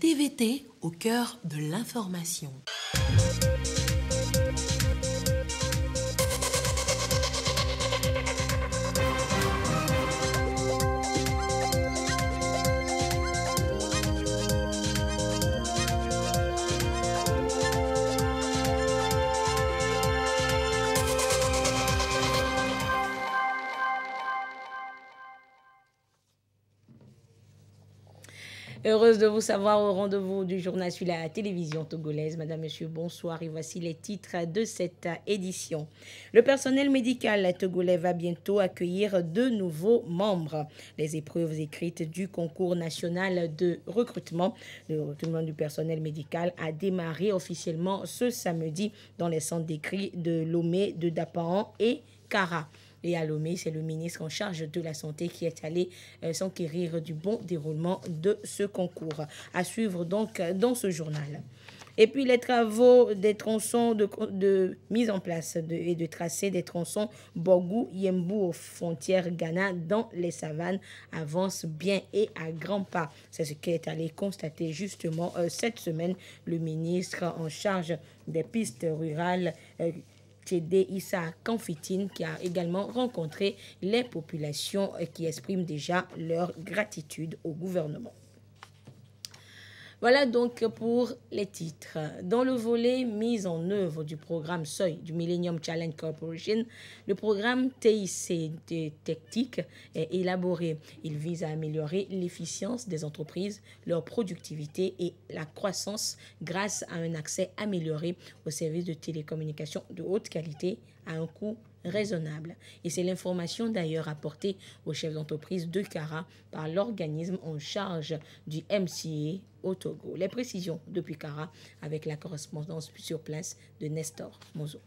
TVT au cœur de l'information. Heureuse de vous savoir au rendez-vous du journal sur la télévision togolaise. Madame, Monsieur, bonsoir et voici les titres de cette édition. Le personnel médical togolais va bientôt accueillir 2 nouveaux membres. Les épreuves écrites du concours national de recrutement du personnel médical a démarré officiellement ce samedi dans les centres d'écrit de Lomé, de Dapahan et Kara. Et à Lomé, c'est le ministre en charge de la Santé qui est allé s'enquérir du bon déroulement de ce concours. À suivre donc dans ce journal. Et puis les travaux des tronçons de mise en place et de tracé des tronçons Borgou-Yembu aux frontières Ghana dans les savanes avancent bien et à grands pas. C'est ce qu'est allé constater justement cette semaine le ministre en charge des pistes rurales Tchédé Issa Kanfitine, qui a également rencontré les populations qui expriment déjà leur gratitude au gouvernement. Voilà donc pour les titres. Dans le volet mise en œuvre du programme Seuil du Millennium Challenge Corporation, le programme TIC Techtique est élaboré. Il vise à améliorer l'efficience des entreprises, leur productivité et la croissance grâce à un accès amélioré aux services de télécommunications de haute qualité à un coût raisonnable. Et c'est l'information d'ailleurs apportée aux chefs d'entreprise de Kara par l'organisme en charge du MCA au Togo. Les précisions depuis Kara avec la correspondance sur place de Nestor Mozo.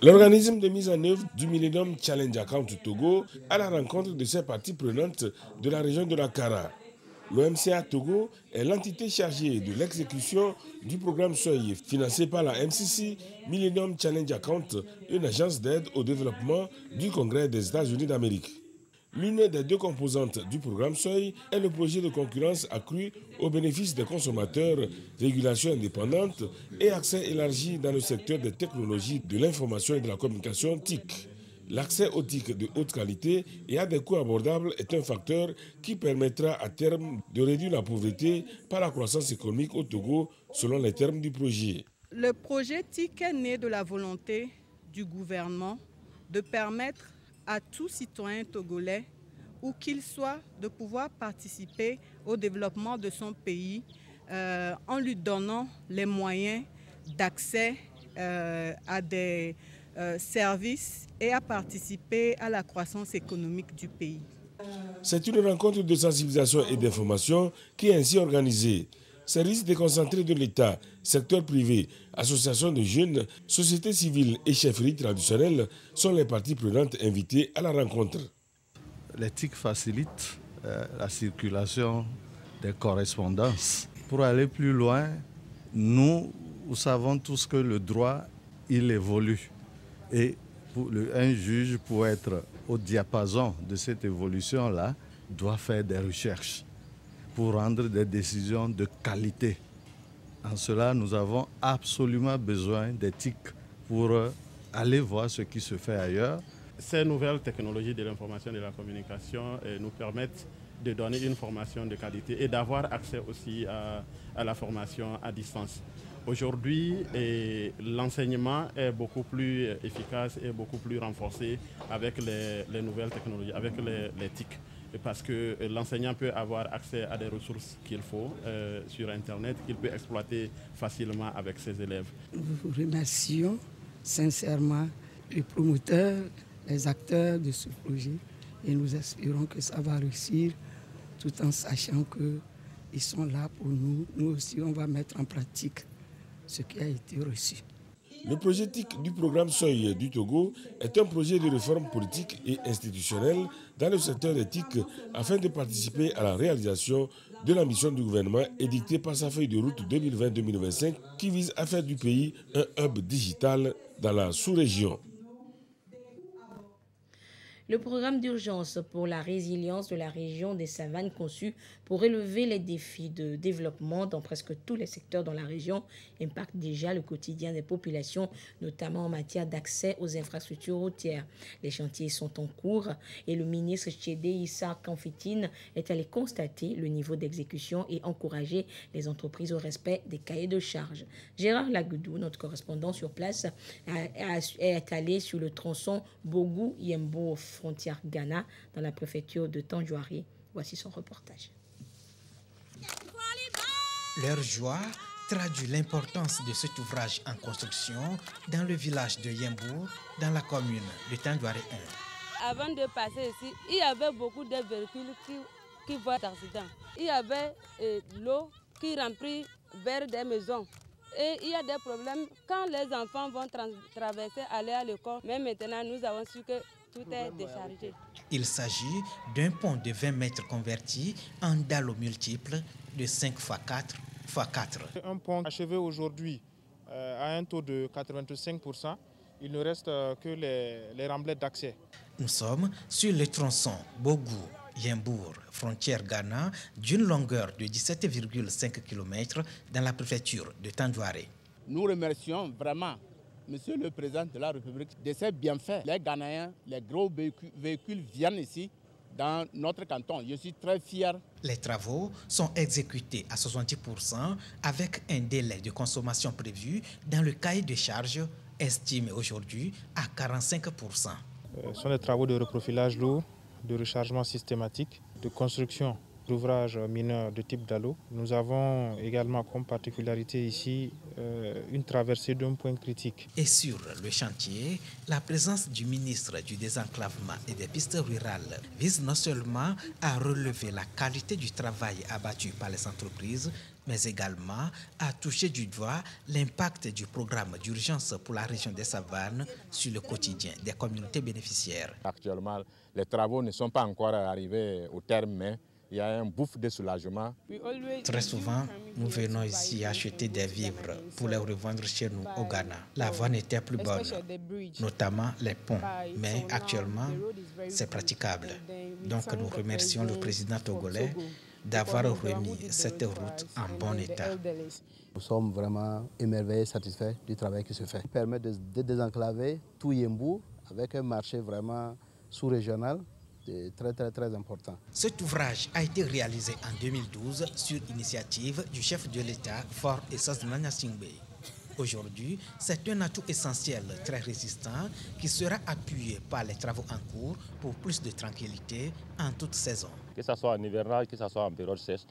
L'organisme de mise en œuvre du Millennium Challenge Account Togo à la rencontre de ses parties prenantes de la région de la Kara. L'OMCA Togo est l'entité chargée de l'exécution du programme Seuil financé par la MCC Millennium Challenge Account, une agence d'aide au développement du Congrès des États-Unis d'Amérique. L'une des 2 composantes du programme Seuil est le projet de concurrence accrue au bénéfice des consommateurs, régulation indépendante et accès élargi dans le secteur des technologies de l'information et de la communication TIC. L'accès aux TIC de haute qualité et à des coûts abordables est un facteur qui permettra à terme de réduire la pauvreté par la croissance économique au Togo, selon les termes du projet. Le projet TIC est né de la volonté du gouvernement de permettre à tout citoyen togolais, où qu'il soit, de pouvoir participer au développement de son pays en lui donnant les moyens d'accès à des services et à participer à la croissance économique du pays. C'est une rencontre de sensibilisation et d'information qui est ainsi organisée. Services déconcentrés de l'État, secteur privé, associations de jeunes, sociétés civiles et chefferies traditionnelles sont les parties prenantes invitées à la rencontre. Les TIC facilitent la circulation des correspondances. Pour aller plus loin, nous savons tous que le droit, il évolue. Et un juge, pour être au diapason de cette évolution-là, doit faire des recherches pour rendre des décisions de qualité. En cela, nous avons absolument besoin des TIC pour aller voir ce qui se fait ailleurs. Ces nouvelles technologies de l'information et de la communication nous permettent de donner une formation de qualité et d'avoir accès aussi à la formation à distance. Aujourd'hui, l'enseignement est beaucoup plus efficace et beaucoup plus renforcé avec les nouvelles technologies, avec les TIC. Parce que l'enseignant peut avoir accès à des ressources qu'il faut sur Internet, qu'il peut exploiter facilement avec ses élèves. Nous remercions sincèrement les promoteurs, les acteurs de ce projet et nous espérons que ça va réussir tout en sachant qu'ils sont là pour nous. Nous aussi, on va mettre en pratique ce qui a été reçu. Le projet TIC du programme Seuil du Togo est un projet de réforme politique et institutionnelle dans le secteur des TIC afin de participer à la réalisation de l'ambition du gouvernement édictée par sa feuille de route 2020-2025 qui vise à faire du pays un hub digital dans la sous-région. Le programme d'urgence pour la résilience de la région des savanes conçu pour relever les défis de développement dans presque tous les secteurs dans la région impacte déjà le quotidien des populations, notamment en matière d'accès aux infrastructures routières. Les chantiers sont en cours et le ministre Tchédé Issa Kamfitine est allé constater le niveau d'exécution et encourager les entreprises au respect des cahiers de charges. Gérard Lagoudou, notre correspondant sur place, est allé sur le tronçon Bogou-Yembo, frontière Ghana, dans la préfecture de Tandjouari. Voici son reportage. Leur joie traduit l'importance de cet ouvrage en construction dans le village de Yembour, dans la commune de Tandjouari 1. Avant de passer ici, il y avait beaucoup de véhicules qui voient d'accidents. Il y avait l'eau qui remplit vers des maisons. Et il y a des problèmes quand les enfants vont traverser, aller à l'école. Mais maintenant, nous avons su que tout est déchargé. Il s'agit d'un pont de 20 mètres converti en dalles multiples de 5 x 4 x 4. Un pont achevé aujourd'hui à un taux de 85%. Il ne reste que les remblais d'accès. Nous sommes sur le tronçon Bogou-Yembour, frontière Ghana, d'une longueur de 17,5 km dans la préfecture de Tandjouari. Nous remercions vraiment Monsieur le Président de la République de ses bienfaits. Les Ghanéens, les gros véhicules viennent ici dans notre canton. Je suis très fier. Les travaux sont exécutés à 70% avec un délai de consommation prévu dans le cahier de charges estimé aujourd'hui à 45%. Ce sont des travaux de reprofilage lourd, de rechargement systématique, de construction d'ouvrages mineurs de type DALO. Nous avons également comme particularité ici une traversée d'un point critique. Et sur le chantier, la présence du ministre du Désenclavement et des Pistes Rurales vise non seulement à relever la qualité du travail abattu par les entreprises, mais également à toucher du doigt l'impact du programme d'urgence pour la région des Savanes sur le quotidien des communautés bénéficiaires. Actuellement, les travaux ne sont pas encore arrivés au terme, mais il y a un bouffe de soulagement. Très souvent, nous venons ici acheter des vivres pour les revendre chez nous au Ghana. La voie n'était plus bonne, notamment les ponts, mais actuellement, c'est praticable. Donc nous remercions le président togolais d'avoir remis cette route en bon état. Nous sommes vraiment émerveillés, satisfaits du travail qui se fait. Il permet de désenclaver tout Yembour avec un marché vraiment sous-régional. Très important. Cet ouvrage a été réalisé en 2012 sur initiative du chef de l'État, Fort Essos-Nanya Singbe. Aujourd'hui, c'est un atout essentiel très résistant qui sera appuyé par les travaux en cours pour plus de tranquillité en toute saison. Que ce soit en hivernage, que ce soit en période sèche,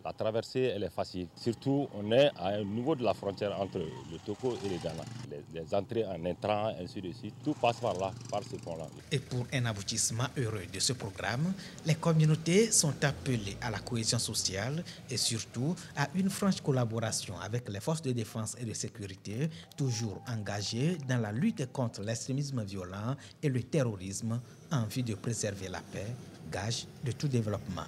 la traversée elle est facile. Surtout, on est à un niveau de la frontière entre le Togo et le Ghana. Les entrées en intrant, ainsi de suite, tout passe par là, par ce pont-là. Et pour un aboutissement heureux de ce programme, les communautés sont appelées à la cohésion sociale et surtout à une franche collaboration avec les forces de défense et de sécurité, toujours engagées dans la lutte contre l'extrémisme violent et le terrorisme en vue de préserver la paix, gage de tout développement.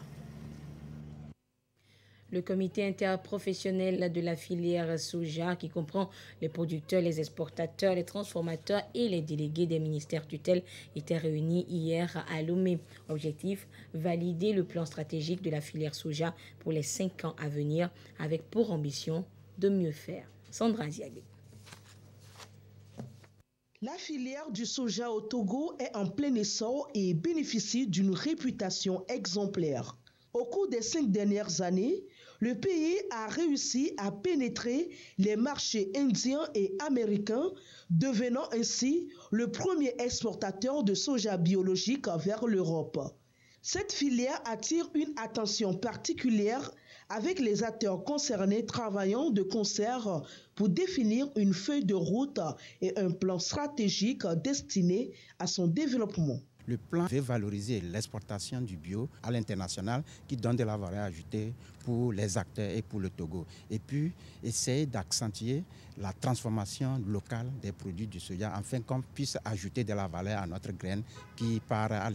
Le comité interprofessionnel de la filière soja, qui comprend les producteurs, les exportateurs, les transformateurs et les délégués des ministères tutelles, était réuni hier à Lomé. Objectif, valider le plan stratégique de la filière soja pour les 5 ans à venir, avec pour ambition de mieux faire. Sandra Ziagé. La filière du soja au Togo est en plein essor et bénéficie d'une réputation exemplaire. Au cours des 5 dernières années, le pays a réussi à pénétrer les marchés indiens et américains, devenant ainsi le premier exportateur de soja biologique vers l'Europe. Cette filière attire une attention particulière avec les acteurs concernés travaillant de concert pour définir une feuille de route et un plan stratégique destiné à son développement. Le plan veut valoriser l'exportation du bio à l'international qui donne de la valeur ajoutée pour les acteurs et pour le Togo. Et puis, essayer d'accentuer la transformation locale des produits du soja afin qu'on puisse ajouter de la valeur à notre graine qui part à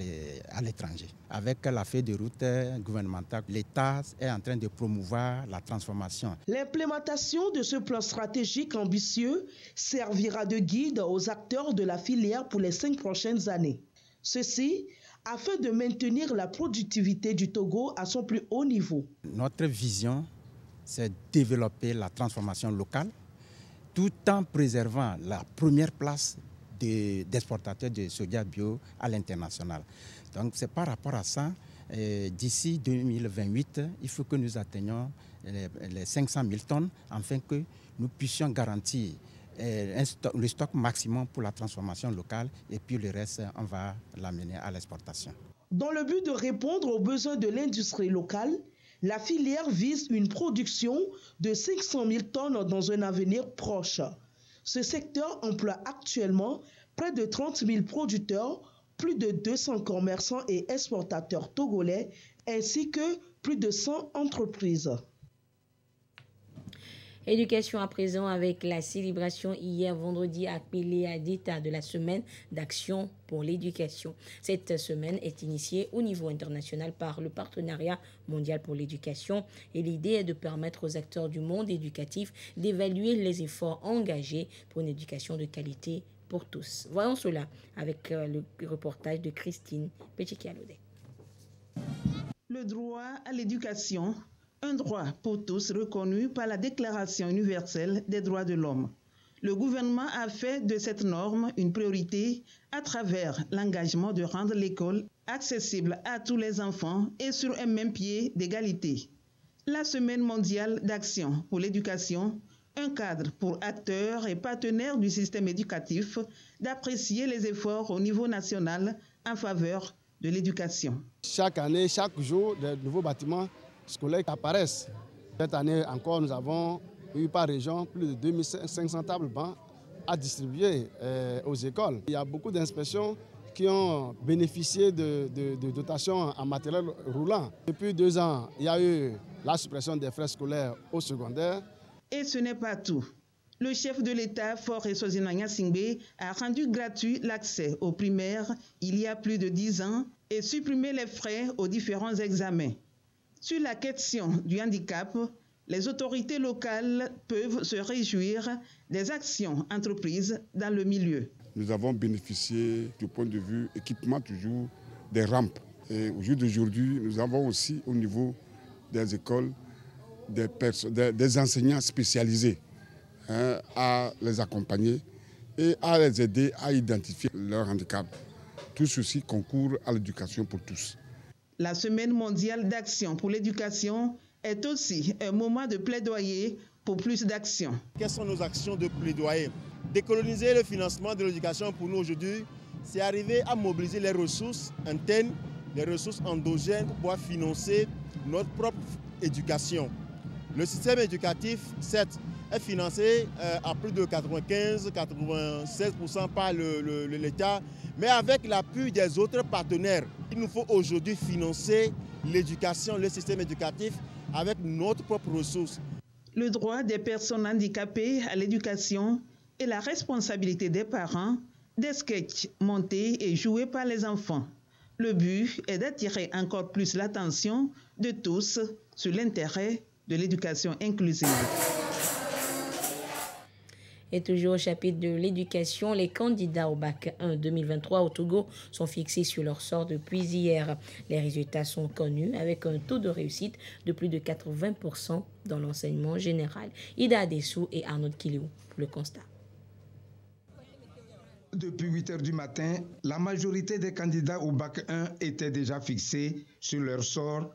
l'étranger. Avec la feuille de route gouvernementale, l'État est en train de promouvoir la transformation. L'implémentation de ce plan stratégique ambitieux servira de guide aux acteurs de la filière pour les 5 prochaines années. Ceci afin de maintenir la productivité du Togo à son plus haut niveau. Notre vision, c'est développer la transformation locale tout en préservant la première place d'exportateurs de soja bio à l'international. Donc c'est par rapport à ça, d'ici 2028, il faut que nous atteignions les 500 000 tonnes afin que nous puissions garantir le stock maximum pour la transformation locale et puis le reste, on va l'amener à l'exportation. Dans le but de répondre aux besoins de l'industrie locale, la filière vise une production de 500 000 tonnes dans un avenir proche. Ce secteur emploie actuellement près de 30 000 producteurs, plus de 200 commerçants et exportateurs togolais, ainsi que plus de 100 entreprises. Éducation à présent avec la célébration hier vendredi appelée à l'état de la semaine d'action pour l'éducation. Cette semaine est initiée au niveau international par le partenariat mondial pour l'éducation et l'idée est de permettre aux acteurs du monde éducatif d'évaluer les efforts engagés pour une éducation de qualité pour tous. Voyons cela avec le reportage de Christine Pechikialode. Le droit à l'éducation, un droit pour tous reconnu par la Déclaration universelle des droits de l'homme. Le gouvernement a fait de cette norme une priorité à travers l'engagement de rendre l'école accessible à tous les enfants et sur un même pied d'égalité. La Semaine mondiale d'action pour l'éducation, un cadre pour acteurs et partenaires du système éducatif d'apprécier les efforts au niveau national en faveur de l'éducation. Chaque année, chaque jour, de nouveaux bâtiments scolaires apparaissent. Cette année encore, nous avons eu par région plus de 2500 tables bancs à distribuer aux écoles. Il y a beaucoup d'inspections qui ont bénéficié de dotations en matériel roulant. Depuis 2 ans, il y a eu la suppression des frais scolaires au secondaire. Et ce n'est pas tout. Le chef de l'État, Faure Eswazina Singbe, a rendu gratuit l'accès aux primaires il y a plus de 10 ans et supprimé les frais aux différents examens. Sur la question du handicap, les autorités locales peuvent se réjouir des actions entreprises dans le milieu. Nous avons bénéficié du point de vue équipement toujours des rampes. Et au jour d'aujourd'hui, nous avons aussi au niveau des écoles des enseignants spécialisés à les accompagner et à les aider à identifier leur handicap. Tout ceci concourt à l'éducation pour tous. La Semaine mondiale d'action pour l'éducation est aussi un moment de plaidoyer pour plus d'actions. Quelles sont nos actions de plaidoyer? Décoloniser le financement de l'éducation pour nous aujourd'hui, c'est arriver à mobiliser les ressources internes, les ressources endogènes pour pouvoir financer notre propre éducation. Le système éducatif, certes, est financé à plus de 95-96% par l'État, mais avec l'appui des autres partenaires. Il nous faut aujourd'hui financer l'éducation, le système éducatif avec notre propre ressource. Le droit des personnes handicapées à l'éducation et la responsabilité des parents, des sketchs montés et joués par les enfants. Le but est d'attirer encore plus l'attention de tous sur l'intérêt de l'éducation inclusive. Et toujours au chapitre de l'éducation, les candidats au bac 1 2023 au Togo sont fixés sur leur sort depuis hier. Les résultats sont connus avec un taux de réussite de plus de 80% dans l'enseignement général. Ida Adessou et Arnaud Kiliou pour le constat. Depuis 8 h du matin, la majorité des candidats au bac 1 étaient déjà fixés sur leur sort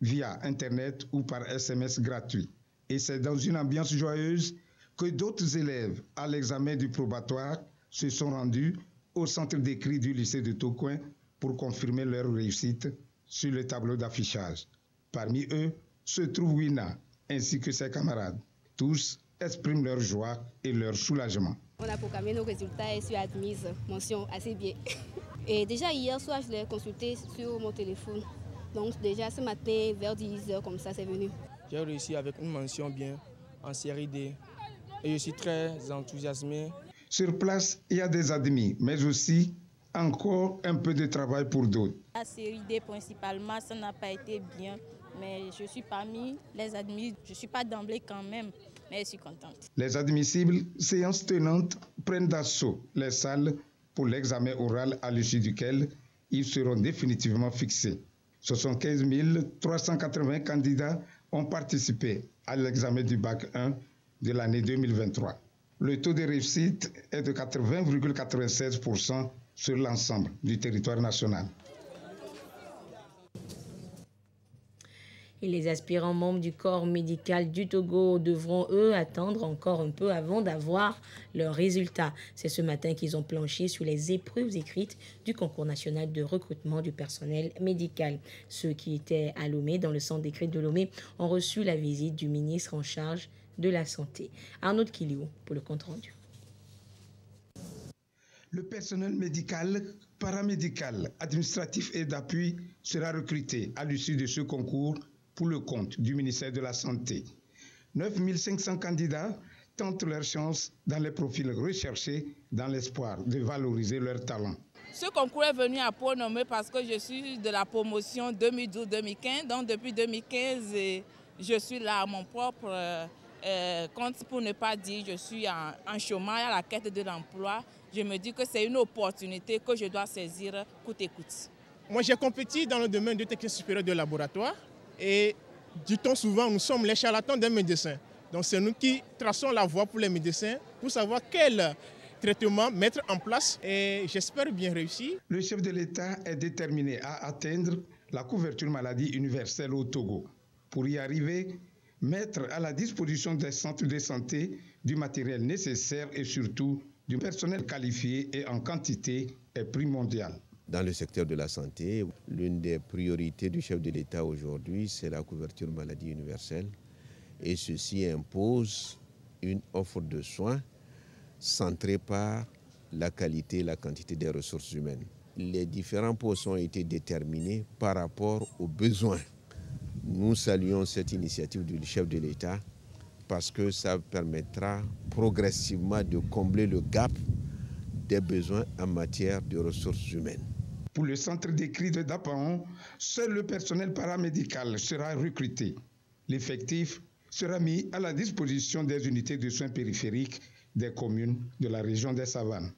via Internet ou par SMS gratuit. Et c'est dans une ambiance joyeuse que d'autres élèves à l'examen du probatoire se sont rendus au centre d'écrit du lycée de Tokoin pour confirmer leur réussite sur le tableau d'affichage. Parmi eux se trouve Wina ainsi que ses camarades. Tous expriment leur joie et leur soulagement. On a proclamé nos résultats et je suis admise, mention assez bien. Et déjà hier soir, je l'ai consulté sur mon téléphone. Donc déjà ce matin, vers 10 h comme ça, c'est venu. J'ai réussi avec une mention bien en série D. Et je suis très enthousiasmé. Sur place, il y a des admis, mais aussi encore un peu de travail pour d'autres. La série D principalement, ça n'a pas été bien, mais je suis parmi les admis. Je ne suis pas d'emblée quand même, mais je suis contente. Les admissibles, séances tenantes, prennent d'assaut les salles pour l'examen oral à l'issue duquel ils seront définitivement fixés. 75 380 candidats ont participé à l'examen du bac 1 de l'année 2023. Le taux de réussite est de 80,96% sur l'ensemble du territoire national. Et les aspirants membres du corps médical du Togo devront, eux, attendre encore un peu avant d'avoir leurs résultats. C'est ce matin qu'ils ont planché sur les épreuves écrites du concours national de recrutement du personnel médical. Ceux qui étaient à Lomé, dans le centre d'écrit de Lomé, ont reçu la visite du ministre en charge de la Santé. Arnaud Kiliou pour le compte-rendu. Le personnel médical, paramédical, administratif et d'appui sera recruté à l'issue de ce concours pour le compte du ministère de la Santé. 9 500 candidats tentent leur chance dans les profils recherchés dans l'espoir de valoriser leurs talents. Ce concours est venu à point nommé parce que je suis de la promotion 2012-2015. Donc depuis 2015, je suis là à mon propre compte, pour ne pas dire je suis en chômage à la quête de l'emploi. Je me dis que c'est une opportunité que je dois saisir coûte et coûte. Moi, j'ai compétit dans le domaine de technique supérieure de laboratoire. Et dit-on souvent, nous sommes les charlatans des médecins. Donc c'est nous qui traçons la voie pour les médecins pour savoir quel traitement mettre en place et j'espère bien réussir. Le chef de l'État est déterminé à atteindre la couverture maladie universelle au Togo. Pour y arriver, mettre à la disposition des centres de santé du matériel nécessaire et surtout du personnel qualifié et en quantité est primordial. Dans le secteur de la santé, l'une des priorités du chef de l'État aujourd'hui, c'est la couverture maladie universelle. Et ceci impose une offre de soins centrée par la qualité et la quantité des ressources humaines. Les différents postes ont été déterminés par rapport aux besoins. Nous saluons cette initiative du chef de l'État parce que ça permettra progressivement de combler le gap des besoins en matière de ressources humaines. Pour le centre d'écrit de Dapaon, seul le personnel paramédical sera recruté. L'effectif sera mis à la disposition des unités de soins périphériques des communes de la région des Savanes.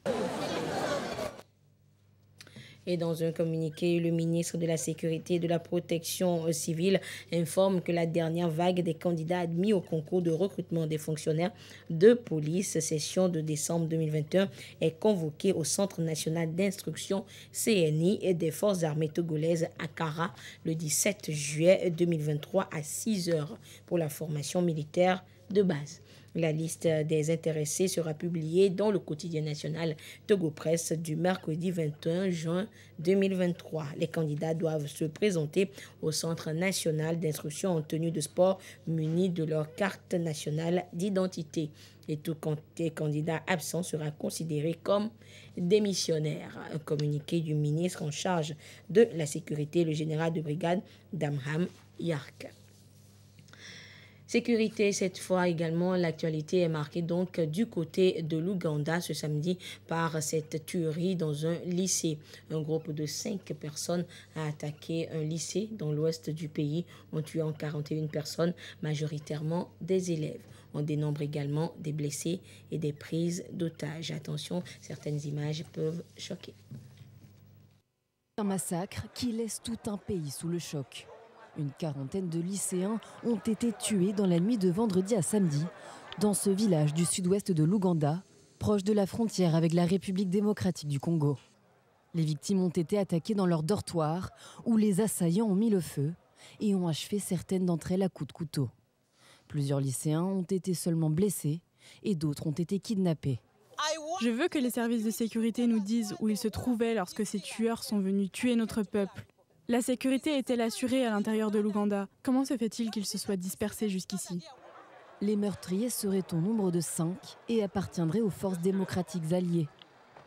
Et dans un communiqué, le ministre de la Sécurité et de la Protection civile informe que la dernière vague des candidats admis au concours de recrutement des fonctionnaires de police, session de décembre 2021, est convoquée au Centre national d'instruction CNI et des forces armées togolaises à Kara le 17 juillet 2023 à 6 heures pour la formation militaire de base. La liste des intéressés sera publiée dans le quotidien national Togo Presse du mercredi 21 juin 2023. Les candidats doivent se présenter au Centre national d'instruction en tenue de sport munis de leur carte nationale d'identité. Et tout candidat absent sera considéré comme démissionnaire. Un communiqué du ministre en charge de la sécurité, le général de brigade Damham Yark. Sécurité, cette fois également, l'actualité est marquée donc du côté de l'Ouganda ce samedi par cette tuerie dans un lycée. Un groupe de 5 personnes a attaqué un lycée dans l'ouest du pays en tuant 41 personnes, majoritairement des élèves. On dénombre également des blessés et des prises d'otages. Attention, certaines images peuvent choquer. Un massacre qui laisse tout un pays sous le choc. Une quarantaine de lycéens ont été tués dans la nuit de vendredi à samedi dans ce village du sud-ouest de l'Ouganda, proche de la frontière avec la République démocratique du Congo. Les victimes ont été attaquées dans leur dortoir où les assaillants ont mis le feu et ont achevé certaines d'entre elles à coups de couteau. Plusieurs lycéens ont été seulement blessés et d'autres ont été kidnappés. Je veux que les services de sécurité nous disent où ils se trouvaient lorsque ces tueurs sont venus tuer notre peuple. La sécurité est-elle assurée à l'intérieur de l'Ouganda? Comment se fait-il qu'ils se soient dispersés jusqu'ici? Les meurtriers seraient au nombre de 5 et appartiendraient aux forces démocratiques alliées.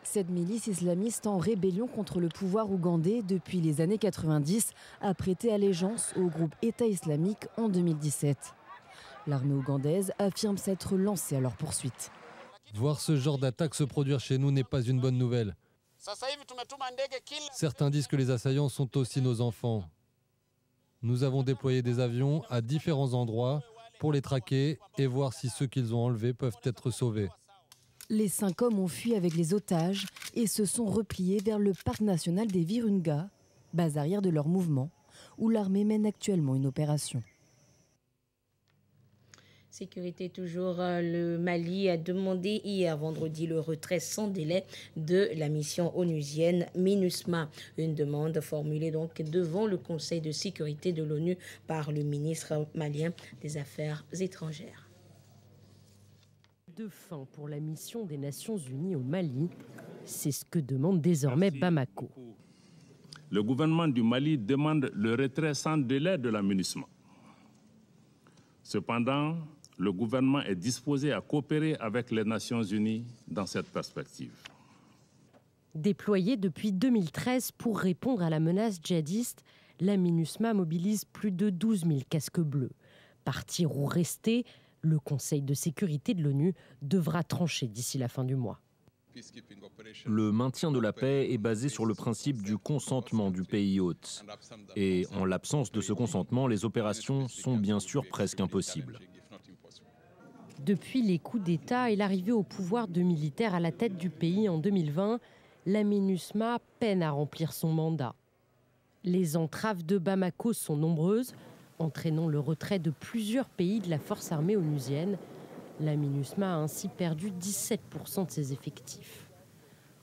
Cette milice islamiste en rébellion contre le pouvoir ougandais depuis les années 90 a prêté allégeance au groupe État islamique en 2017. L'armée ougandaise affirme s'être lancée à leur poursuite. Voir ce genre d'attaque se produire chez nous n'est pas une bonne nouvelle. Certains disent que les assaillants sont aussi nos enfants. Nous avons déployé des avions à différents endroits pour les traquer et voir si ceux qu'ils ont enlevés peuvent être sauvés. Les 5 hommes ont fui avec les otages et se sont repliés vers le parc national des Virunga, base arrière de leur mouvement, où l'armée mène actuellement une opération. Sécurité toujours, le Mali a demandé hier vendredi le retrait sans délai de la mission onusienne MINUSMA. Une demande formulée donc devant le Conseil de sécurité de l'ONU par le ministre malien des Affaires étrangères. De fin pour la mission des Nations Unies au Mali, c'est ce que demande désormais Bamako. Le gouvernement du Mali demande le retrait sans délai de la MINUSMA. Cependant, le gouvernement est disposé à coopérer avec les Nations Unies dans cette perspective. Déployée depuis 2013 pour répondre à la menace djihadiste, la MINUSMA mobilise plus de 12 000 casques bleus. Partir ou rester, le Conseil de sécurité de l'ONU devra trancher d'ici la fin du mois. Le maintien de la paix est basé sur le principe du consentement du pays hôte. Et en l'absence de ce consentement, les opérations sont bien sûr presque impossibles. Depuis les coups d'État et l'arrivée au pouvoir de militaires à la tête du pays en 2020, la MINUSMA peine à remplir son mandat. Les entraves de Bamako sont nombreuses, entraînant le retrait de plusieurs pays de la force armée onusienne. La MINUSMA a ainsi perdu 17% de ses effectifs.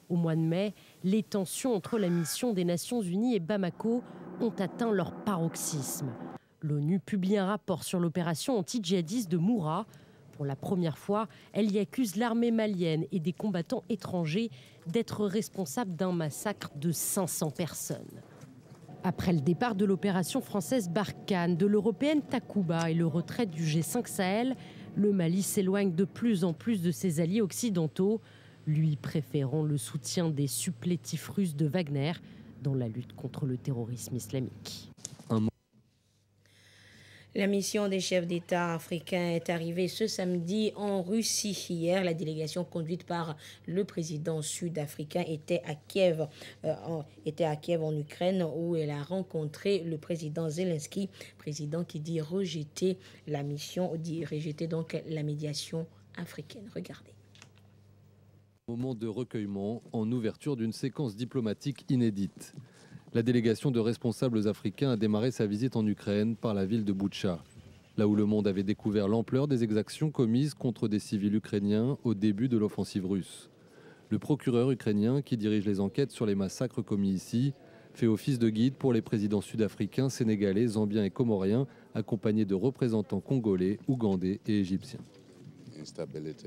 Au mois de mai, les tensions entre la mission des Nations Unies et Bamako ont atteint leur paroxysme. L'ONU publie un rapport sur l'opération anti-djihadiste de Moura. Pour la première fois, elle y accuse l'armée malienne et des combattants étrangers d'être responsables d'un massacre de 500 personnes. Après le départ de l'opération française Barkhane, de l'européenne Takuba et le retrait du G5 Sahel, le Mali s'éloigne de plus en plus de ses alliés occidentaux, lui préférant le soutien des supplétifs russes de Wagner dans la lutte contre le terrorisme islamique. La mission des chefs d'État africains est arrivée ce samedi en Russie. Hier, la délégation conduite par le président sud-africain était à Kiev en Ukraine, où elle a rencontré le président Zelensky, président qui dit rejeter la mission, dit rejeter donc la médiation africaine. Regardez. Moment de recueillement en ouverture d'une séquence diplomatique inédite. La délégation de responsables africains a démarré sa visite en Ukraine par la ville de Boutcha, là où le monde avait découvert l'ampleur des exactions commises contre des civils ukrainiens au début de l'offensive russe. Le procureur ukrainien, qui dirige les enquêtes sur les massacres commis ici, fait office de guide pour les présidents sud-africains, sénégalais, zambiens et comoriens, accompagnés de représentants congolais, ougandais et égyptiens.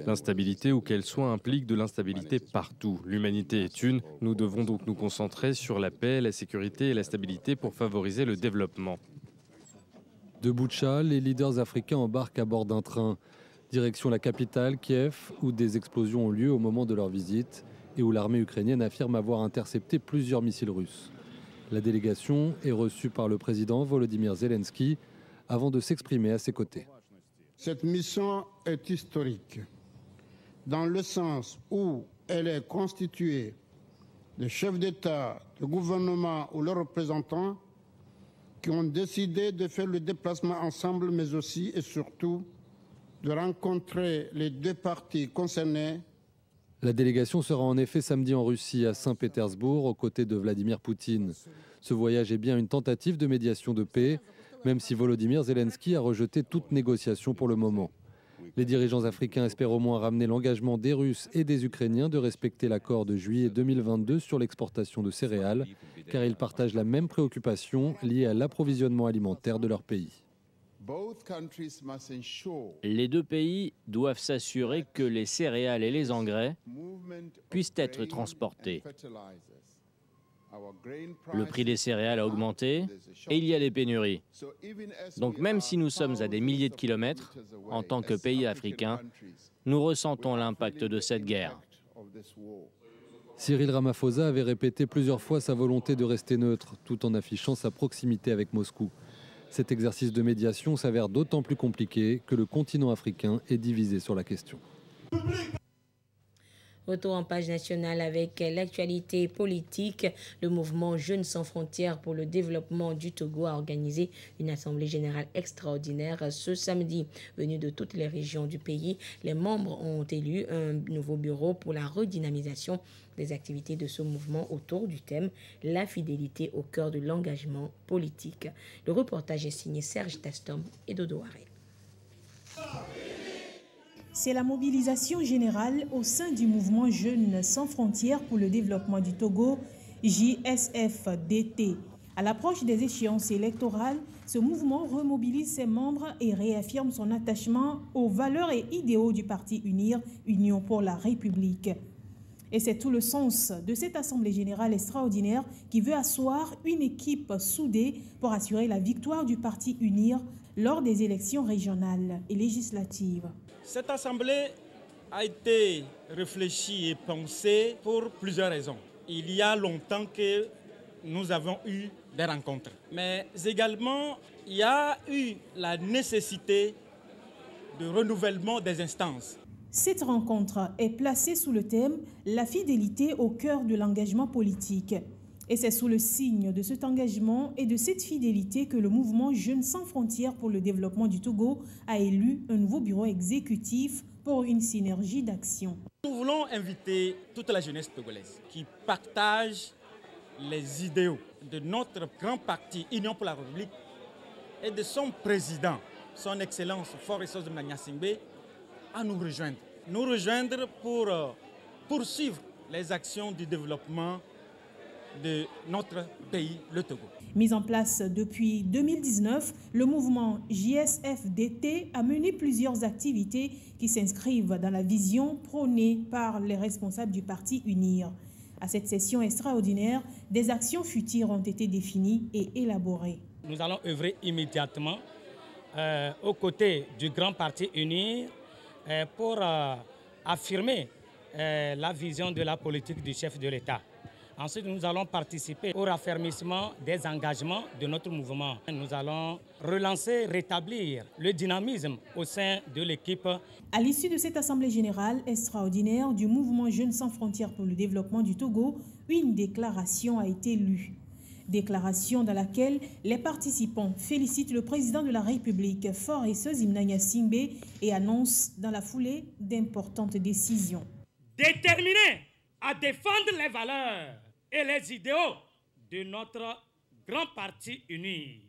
L'instabilité, où qu'elle soit, implique de l'instabilité partout. L'humanité est une. Nous devons donc nous concentrer sur la paix, la sécurité et la stabilité pour favoriser le développement. De Boutcha, les leaders africains embarquent à bord d'un train. Direction la capitale, Kiev, où des explosions ont lieu au moment de leur visite et où l'armée ukrainienne affirme avoir intercepté plusieurs missiles russes. La délégation est reçue par le président Volodymyr Zelensky avant de s'exprimer à ses côtés. Cette mission est historique, dans le sens où elle est constituée de chefs d'État, de gouvernement ou leurs représentants qui ont décidé de faire le déplacement ensemble, mais aussi et surtout de rencontrer les deux parties concernées. La délégation sera en effet samedi en Russie, à Saint-Pétersbourg, aux côtés de Vladimir Poutine. Ce voyage est bien une tentative de médiation de paix, même si Volodymyr Zelensky a rejeté toute négociation pour le moment. Les dirigeants africains espèrent au moins ramener l'engagement des Russes et des Ukrainiens de respecter l'accord de juillet 2022 sur l'exportation de céréales, car ils partagent la même préoccupation liée à l'approvisionnement alimentaire de leur pays. Les deux pays doivent s'assurer que les céréales et les engrais puissent être transportés. Le prix des céréales a augmenté et il y a des pénuries. Donc même si nous sommes à des milliers de kilomètres, en tant que pays africains, nous ressentons l'impact de cette guerre. Cyril Ramaphosa avait répété plusieurs fois sa volonté de rester neutre, tout en affichant sa proximité avec Moscou. Cet exercice de médiation s'avère d'autant plus compliqué que le continent africain est divisé sur la question. Retour en page nationale avec l'actualité politique. Le mouvement Jeunes sans frontières pour le développement du Togo a organisé une assemblée générale extraordinaire ce samedi. Venus de toutes les régions du pays, les membres ont élu un nouveau bureau pour la redynamisation des activités de ce mouvement autour du thème « La fidélité au cœur de l'engagement politique ». Le reportage est signé Serge Tastom et Dodo Harel. C'est la mobilisation générale au sein du mouvement Jeunes sans frontières pour le développement du Togo, JSFDT. À l'approche des échéances électorales, ce mouvement remobilise ses membres et réaffirme son attachement aux valeurs et idéaux du parti UNIR, Union pour la République. Et c'est tout le sens de cette Assemblée générale extraordinaire qui veut asseoir une équipe soudée pour assurer la victoire du parti UNIR lors des élections régionales et législatives. Cette Assemblée a été réfléchie et pensée pour plusieurs raisons. Il y a longtemps que nous avons eu des rencontres. Mais également, il y a eu la nécessité de renouvellement des instances. Cette rencontre est placée sous le thème « La fidélité au cœur de l'engagement politique ». Et c'est sous le signe de cet engagement et de cette fidélité que le mouvement Jeunes sans frontières pour le développement du Togo a élu un nouveau bureau exécutif pour une synergie d'action. Nous voulons inviter toute la jeunesse togolaise qui partage les idéaux de notre grand parti Union pour la République et de son président, son Excellence Faure Sozimna Gnassingbé, à nous rejoindre. Nous rejoindre pour poursuivre les actions du développement de notre pays, le Togo. Mis en place depuis 2019, le mouvement JSFDT a mené plusieurs activités qui s'inscrivent dans la vision prônée par les responsables du parti UNIR. À cette session extraordinaire, des actions futures ont été définies et élaborées. Nous allons œuvrer immédiatement aux côtés du grand parti UNIR pour affirmer la vision de la politique du chef de l'État. Ensuite, nous allons participer au raffermissement des engagements de notre mouvement. Nous allons relancer, rétablir le dynamisme au sein de l'équipe. À l'issue de cette Assemblée générale extraordinaire du mouvement Jeunes sans frontières pour le développement du Togo, une déclaration a été lue. Déclaration dans laquelle les participants félicitent le président de la République, Faure Sozimna Gnassingbé, et annoncent dans la foulée d'importantes décisions. Déterminés à défendre les valeurs et les idéaux de notre grand parti uni,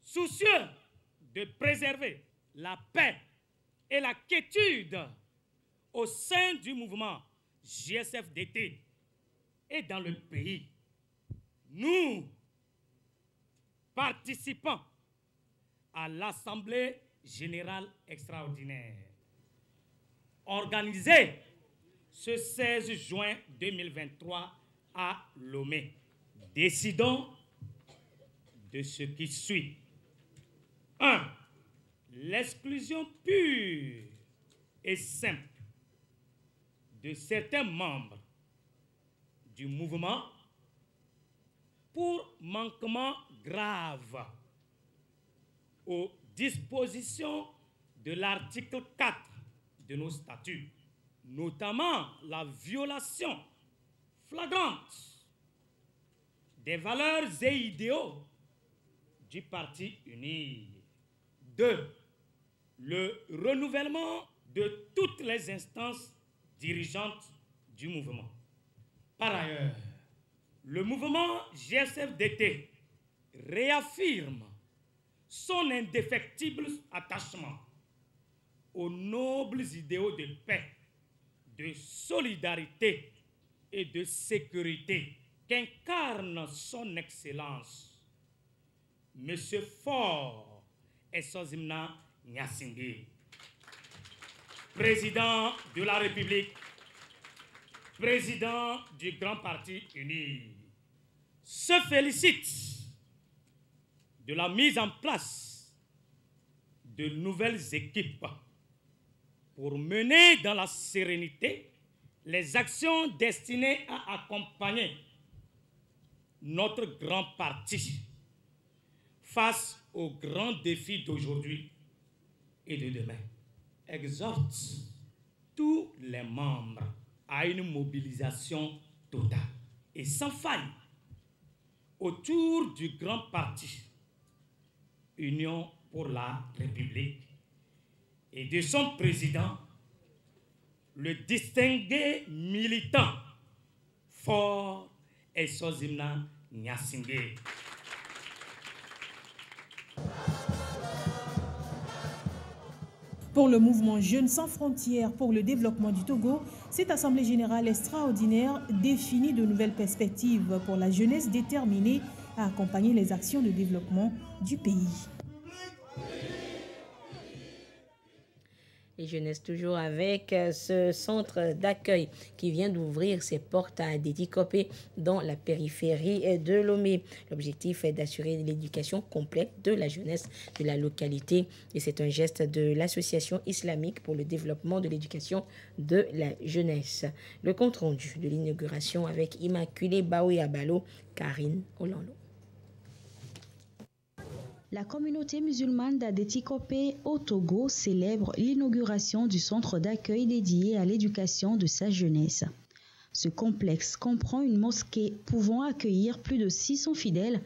soucieux de préserver la paix et la quiétude au sein du mouvement JSFDT et dans le pays. Nous participons à l'Assemblée générale extraordinaire organisée ce 16 juin 2023 à Lomé. Décidons de ce qui suit. 1. L'exclusion pure et simple de certains membres du mouvement pour manquement grave aux dispositions de l'article 4 de nos statuts, notamment la violation flagrante des valeurs et idéaux du parti uni. 2. Le renouvellement de toutes les instances dirigeantes du mouvement. Par ailleurs, le mouvement JSFDT réaffirme son indéfectible attachement aux nobles idéaux de paix, de solidarité et de sécurité qu'incarne son Excellence, M. Faure Sozimna Gnassingbé, président de la République, président du Grand Parti uni, se félicite de la mise en place de nouvelles équipes pour mener dans la sérénité les actions destinées à accompagner notre grand parti face aux grands défis d'aujourd'hui et de demain. Exhorte tous les membres à une mobilisation totale et sans faille autour du grand parti Union pour la République et de son président, le distingué militant fort Essozimna Nyasingbe. Pour le mouvement Jeunes sans frontières pour le développement du Togo, cette assemblée générale extraordinaire définit de nouvelles perspectives pour la jeunesse déterminée à accompagner les actions de développement du pays. Et jeunesse toujours avec ce centre d'accueil qui vient d'ouvrir ses portes à Adéti-Kopé dans la périphérie de Lomé. L'objectif est d'assurer l'éducation complète de la jeunesse de la localité et c'est un geste de l'association islamique pour le développement de l'éducation de la jeunesse. Le compte rendu de l'inauguration avec Immaculée Baoui Abalo, Karine Olando. La communauté musulmane d'Adéti-Kopé au Togo célèbre l'inauguration du centre d'accueil dédié à l'éducation de sa jeunesse. Ce complexe comprend une mosquée pouvant accueillir plus de 600 fidèles,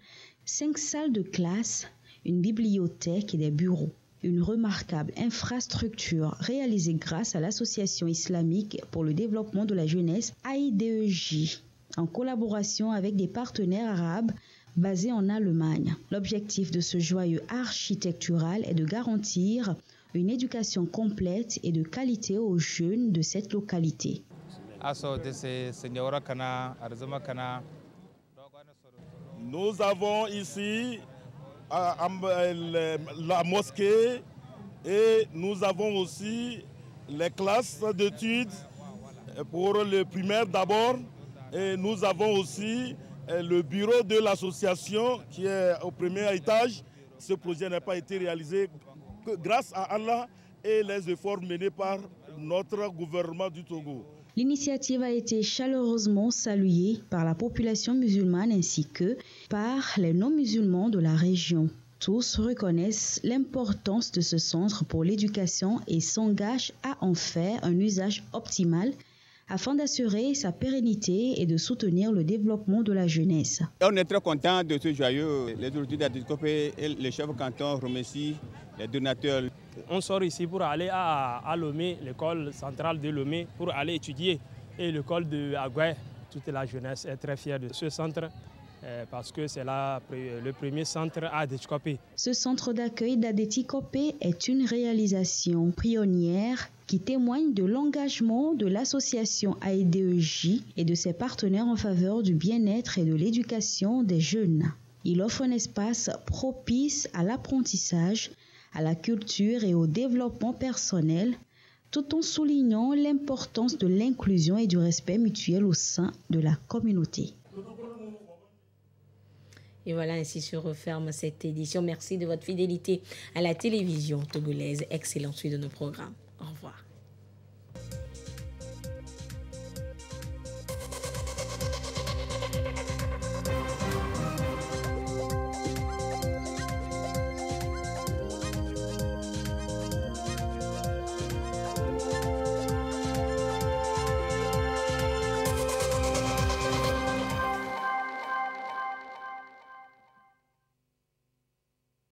5 salles de classe, une bibliothèque et des bureaux. Une remarquable infrastructure réalisée grâce à l'association islamique pour le développement de la jeunesse AIDEJ, en collaboration avec des partenaires arabes basé en Allemagne. L'objectif de ce joyeux architectural est de garantir une éducation complète et de qualité aux jeunes de cette localité. Nous avons ici la mosquée et nous avons aussi les classes d'études pour le primaire d'abord et nous avons aussi le bureau de l'association qui est au premier étage. Ce projet n'a pas été réalisé que grâce à Allah et les efforts menés par notre gouvernement du Togo. L'initiative a été chaleureusement saluée par la population musulmane ainsi que par les non-musulmans de la région. Tous reconnaissent l'importance de ce centre pour l'éducation et s'engagent à en faire un usage optimal afin d'assurer sa pérennité et de soutenir le développement de la jeunesse. On est très content de ce joyeux. Les autorités d'Adéti-Kopé et les chefs cantons remercient les donateurs. On sort ici pour aller à Lomé, l'école centrale de Lomé, pour aller étudier. Et l'école de Agoué, toute la jeunesse est très fière de ce centre parce que c'est le premier centre à Adéti-Kopé. Ce centre d'accueil d'Adéti-Kopé est une réalisation pionnière qui témoigne de l'engagement de l'association AIDEJ et de ses partenaires en faveur du bien-être et de l'éducation des jeunes. Il offre un espace propice à l'apprentissage, à la culture et au développement personnel, tout en soulignant l'importance de l'inclusion et du respect mutuel au sein de la communauté. Et voilà, ainsi se referme cette édition. Merci de votre fidélité à la télévision togolaise. Excellente suite de nos programmes.